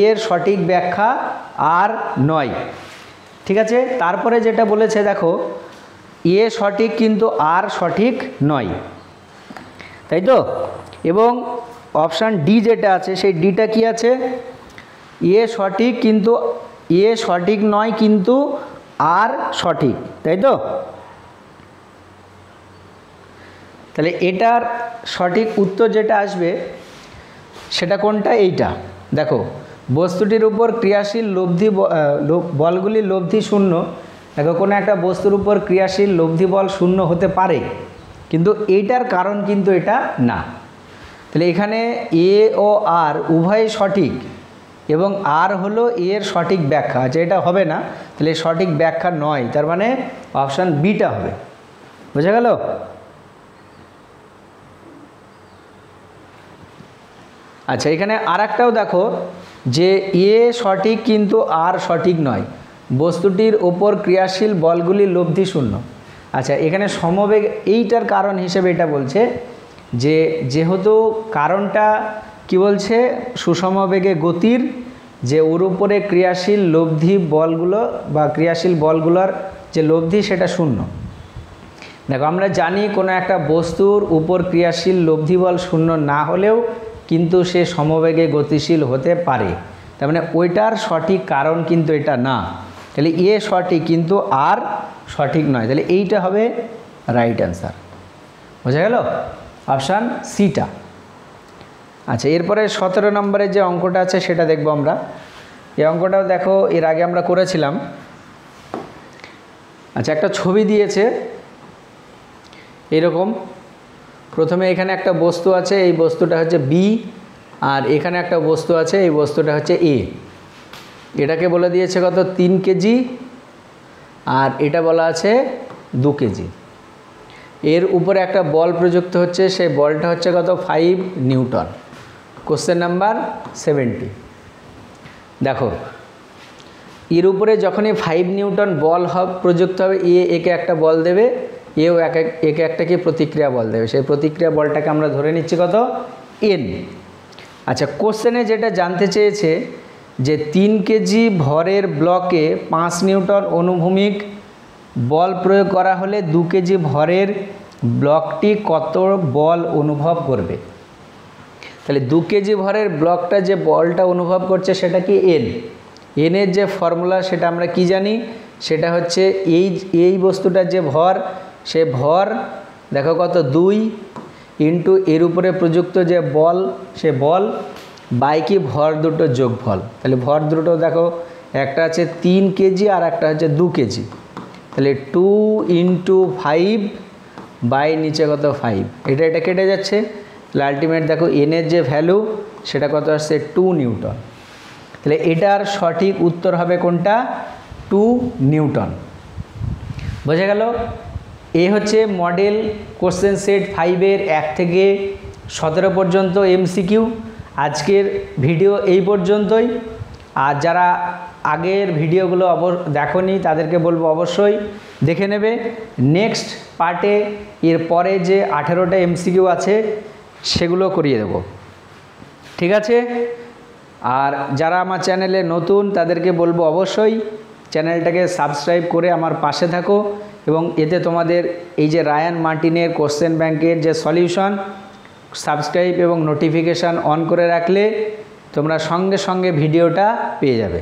এর সঠিক ব্যাখ্যা আর নয়। ঠিক আছে, তারপরে যেটা বলেছে দেখো, এ সঠিক কিন্তু আর সঠিক নয়, তাই তো? এবং অপশান ডি যেটা আছে, সেই ডিটা কি আছে? এ সঠিক কিন্তু এ সঠিক নয়, কিন্তু আর সঠিক, তাই তো? তাহলে এটার সঠিক উত্তর যেটা আসবে সেটা কোনটা? এইটা দেখো, বস্তুটির উপর ক্রিয়াশীল বলগুলি লব্ধি শূন্য। দেখো, কোনো একটা বস্তুর উপর ক্রিয়াশীল লব্ধি বল শূন্য হতে পারে, কিন্তু এইটার কারণ কিন্তু এটা না। তাহলে এখানে এ ও আর উভয়ই সঠিক, এবং আর হলো এর সঠিক ব্যাখ্যা, যেটা হবে না। তাহলে সঠিক ব্যাখ্যা নয়, তার মানে অপশান বিটা হবে। বোঝা গেল? আচ্ছা, এখানে আর একটাও দেখো যে এ সঠিক কিন্তু আর সঠিক নয়, বস্তুটির ওপর ক্রিয়াশীল বলগুলি লব্ধি শূন্য। আচ্ছা, এখানে সমবেগ এইটার কারণ হিসেবে এটা বলছে যে যেহেতু কারণটা কি বলছে? সুষমবেগে গতির, যে ওর উপরে ক্রিয়াশীল লব্ধি বলগুলো বা ক্রিয়াশীল বলগুলোর যে লব্ধি সেটা শূন্য। দেখো, আমরা জানি কোনো একটা বস্তুর উপর ক্রিয়াশীল লব্ধি বল শূন্য না হলেও কিন্তু সে সমবেগে গতিশীল হতে পারে। তার মানে ওইটার সঠিক কারণ কিন্তু এটা না। তাহলে এ সঠিক কিন্তু আর সঠিক নয়, তাহলে এইটা হবে রাইট অ্যান্সার। বোঝা গেল? অপশান সিটা। আচ্ছা, এরপরে 17 নম্বরের যে অঙ্কটা আছে সেটা দেখব আমরা। এই অঙ্কটাও দেখো এর আগে আমরা করেছিলাম। আচ্ছা, একটা ছবি দিয়েছে এরকম। প্রথমে এখানে একটা বস্তু আছে, এই বস্তুটা হচ্ছে বি, আর এখানে একটা বস্তু আছে, এই বস্তুটা হচ্ছে এ। এটাকে বলে দিয়েছে কত? 3 কেজি, আর এটা বলা আছে 2 কেজি। এর উপরে একটা বল প্রযুক্ত হচ্ছে, সেই বলটা হচ্ছে কত? 5 নিউটন। Question number 70। দেখো, এর উপরে যখনই 5 নিউটন বল প্রযুক্ত হবে, একে একটা বল দেবে, এও একে একটা কি প্রতিক্রিয়া বল দেবে। সেই প্রতিক্রিয়া বলটাকে আমরা ধরে নিচ্ছি কত? এন। আচ্ছা, কোশ্চেনে যেটা জানতে চেয়েছে যে 3 কেজি ভরের ব্লকে 5 নিউটন অনুভূমিক বল প্রয়োগ করা হলে 2 কেজি ভরের ব্লকটি কত বল অনুভব করবে। তাহলে 2 কেজি ভরের ব্লকটা যে বলটা অনুভব করছে সেটা কি? এন। এনের যে ফর্মুলা সেটা আমরা কি জানি? সেটা হচ্ছে এই বস্তুটার যে ভর, সে ভর দেখো কত? 2 ইন্টু এর উপরে প্রযুক্ত যে বল, সে বল বাই কি ভর দুটো যোগফল। তাহলে ভর দুটো দেখো, একটা আছে 3 কেজি আর একটা হচ্ছে 2 কেজি। তাহলে 2 ইন্টু 5 বাই নিচে কত? 5। এটা কেটে যাচ্ছে। তাহলে আলটিমেট দেখো এনের যে ভ্যালু সেটা কত আসছে? 2 নিউটন। তাহলে এটার সঠিক উত্তর হবে কোনটা? 2 নিউটন। বোঝা গেল? এ হচ্ছে মডেল কোশ্চেন সেট 5-এর 1 থেকে 17 পর্যন্ত এমসিকিউ। আজকের ভিডিও এই পর্যন্তই। আর যারা আগের ভিডিওগুলো দেখোনি তাদেরকে বলবো অবশ্যই দেখে নেবে। নেক্সট পার্টে এর পরে যে 18টা এমসিকিউ আছে সেগুলো করিয়ে দেব। ঠিক আছে? আর যারা আমার চ্যানেলে নতুন তাদেরকে বলবো অবশ্যই চ্যানেলটাকে সাবস্ক্রাইব করে আমার পাশে থাকো, এবং এতে তোমাদের এই যে রায়ান মার্টিনের কোশ্চেন ব্যাংকের যে সলিউশন, সাবস্ক্রাইব এবং নোটিফিকেশান অন করে রাখলে তোমরা সঙ্গে সঙ্গে ভিডিওটা পেয়ে যাবে।